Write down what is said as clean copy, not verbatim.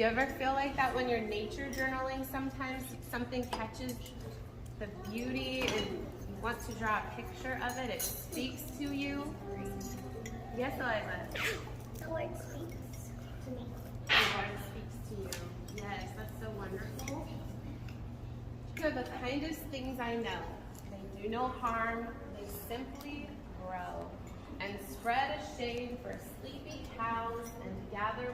you ever feel like that when you're nature journaling? Sometimes something catches the beauty and you want to draw a picture of it. It speaks to you. Yes, Eliza? The word speaks to me. The word speaks to you. Yes, that's so wonderful. They're the kindest things I know. They do no harm. They simply grow and spread a shade for sleepy cows and gather